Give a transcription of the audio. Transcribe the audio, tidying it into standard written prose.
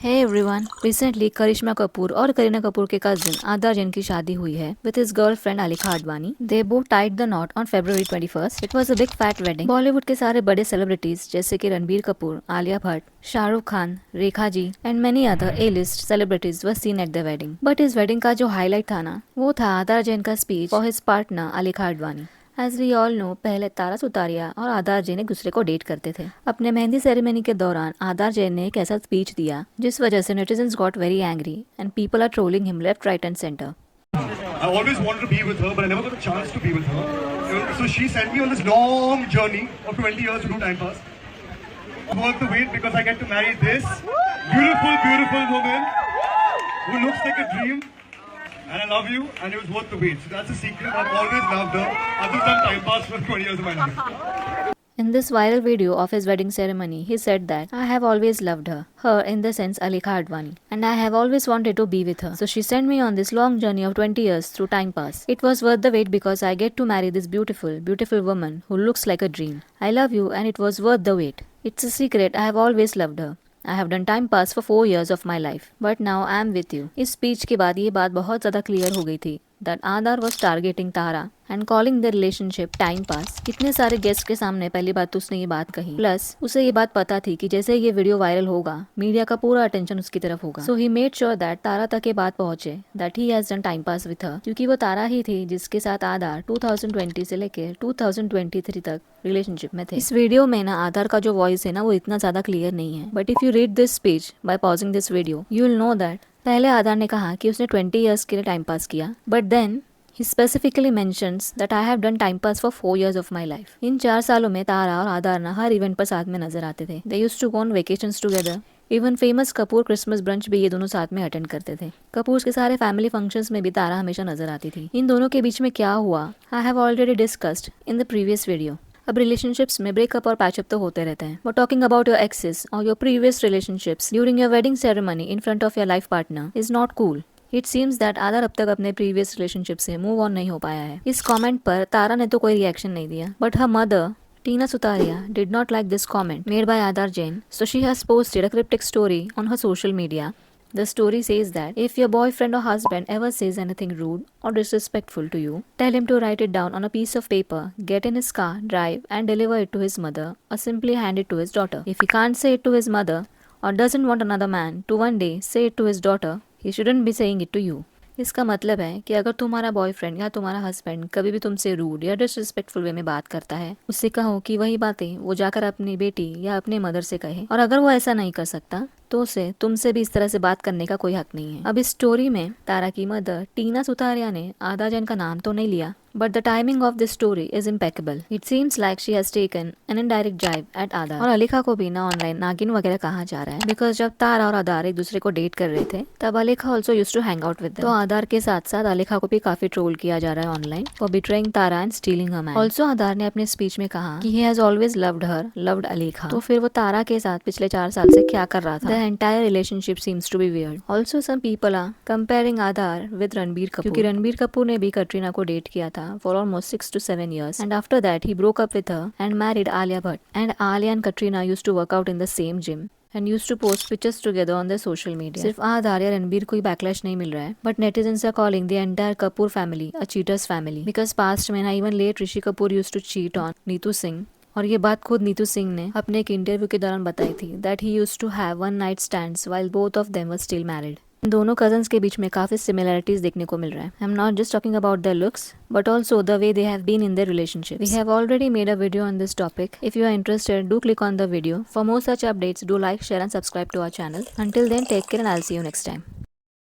Hey everyone, recently करिश्मा कपूर और करीना कपूर के cousin आदार जैन की शादी हुई है with his girlfriend आलिका Advani. They both tied the knot on February 21st. It was a big fat wedding. Bollywood के सारे बड़े सेलिब्रिटीज जैसे कि Ranbir Kapoor, Alia Bhatt, Shahrukh Khan, Rekha ji and many other A-list celebrities were seen at the wedding. But इस wedding का जो हाईलाइट था ना, वो था आदार जैन का speech for his partner Alekha Advani. As we all know, पहले तारा सुतारिया और आदार जैन एक दूसरे को डेट करते थे. अपने मेहंदी सेरेमनी के दौरान आदार जैन ने एक ऐसा स्पीच दिया जिस वजह से netizens got very angry and people are trolling him left, right and centre. I always wanted to be with her, but I never got a chance to be with her. So she sent me on this long journey of 20 years to do time pass. I'm worth the wait because I get to marry this beautiful, beautiful woman who looks like a dream. And I love you, and it was worth the wait. So that's a secret. I've always loved her. I've done time pass for 20 years of my life. In this viral video of his wedding ceremony, he said that I have always loved her. Her in the sense Alika Advani. And I have always wanted to be with her. So she sent me on this long journey of 20 years through time pass. It was worth the wait because I get to marry this beautiful, beautiful woman who looks like a dream. I love you and it was worth the wait. It's a secret. I have always loved her. I have done time pass for 4 years of my life. But now I am with you. इस speech के बाद ये बात बहुत ज़्यादा clear हो गई थी that आदार was targeting Tara and calling the relationship time pass. कितने सारे गेस्ट के सामने पहली बात तो उसने ये बात कही. प्लस उसे ये बात पता थी कि जैसे ये वीडियो वायरल होगा, मीडिया का पूरा अटेंशन उसकी तरफ होगा. So he made sure that तारा तक ये बात पहुंचे that he has done time pass with her. क्योंकि वो तारा ही थी जिसके साथ आदार 2020 से लेकर 2023 तक रिलेशनशिप में थे. इस वीडियो में ना आदार का जो वॉइस है ना वो इतना ज्यादा क्लियर नहीं है. But if you read this speech bye pausing this video, you will know that पहले आदार ने कहा कि उसने 20 इयर्स के लिए टाइम पास किया. But then he specifically mentions that I have done time pass for 4 years of my life. इन 4 सालों में तारा और आदार ना हर इवेंट पर साथ में नजर आते थे. They used to go on vacations together. Even famous Kapoor Christmas brunch भी ये दोनों साथ में अटेंड करते थे. कपूर के सारे फैमिली फंक्शंस में भी तारा हमेशा नजर आती थी. इन दोनों के बीच में क्या हुआ, I have already discussed in the previous video. अब रिलेशनशिप्स में ब्रेकअप और पैचअप तो होते रहते हैं. But talking about your exes और your previous relationships during your wedding ceremony in front of your life partner is not cool. It seems that Aadar अब तक अपने प्रीवियस रिलेशनशिप से मूव ऑन नहीं हो पाया है. इस कमेंट पर तारा ने तो कोई रिएक्शन नहीं दिया. But her mother Tina Sutaria did not like this comment made by Adar Jain, so she has posted a cryptic story on her social media. The story says that if your boyfriend or husband ever says anything rude or disrespectful to you, tell him to write it down on a piece of paper, get in his car, drive and deliver it to his mother or simply hand it to his daughter. If he can't say it to his mother or doesn't want another man to one day say it to his daughter, he shouldn't be saying it to you. इसका मतलब है कि अगर तुम्हारा boyfriend या तुम्हारा husband कभी भी तुमसे रूड या डिसरिस्पेक्टफुल वे में बात करता है, उससे कहो कि वही बातें वो जाकर अपनी बेटी या अपने मदर से कहे. और अगर वो ऐसा नहीं कर सकता तो उसे तुमसे भी इस तरह से बात करने का कोई हक नहीं है. अब इस स्टोरी में तारा की मदर टीना सुतारिया ने आदा जैन का नाम तो नहीं लिया, but the timing of this story is impeccable. It seems like she has taken an indirect jibe at आदार. और अलिका को भी ना ऑनलाइन नागिन वगैरह कहा जा रहा है बिकॉज जब तारा और आदार एक दूसरे को डेट कर रहे थे तब Alekha also used to hang out with them. तो आदार के साथ साथ अलिका को भी काफी ट्रोल किया जा रहा है online for betraying Tara and stealing her man. Also आदार ने अपने स्पीच में कहा कि he has always loved her, loved अलिका. तो फिर वो तारा के साथ पिछले 4 साल से क्या कर रहा था? The entire relationship seems to be weird. Also some people are comparing आदार with रणबीर कपूर क्योंकि रणबीर कपूर ने भी कटरीना को डेट किया था for almost 6 to 7 years and after that he broke up with her and married Alia Bhatt. And Alia and Katrina used to work out in the same gym and used to post pictures together on their social media. सिर्फ आदार या रणबीर कोई backlash नहीं मिल रहा है but netizens are calling the entire Kapoor family a cheaters family because past में ना even late Rishi Kapoor used to cheat on Neetu Singh. और ये बात खुद नीतू सिंह ने अपने एक इंटरव्यू के दौरान बताई थी that he used to have one night stands while both of them were still married. दोनों कजन्स के बीच में काफी सिमिलरिटीज देखने को मिल रहा है. I am not just talking about their looks but also the way they have been in their relationships. We have already made a video on this topic. If you are interested, do click on the video. For more such updates, do like, share and subscribe to our channel. Until then, take care and I'll see you next time.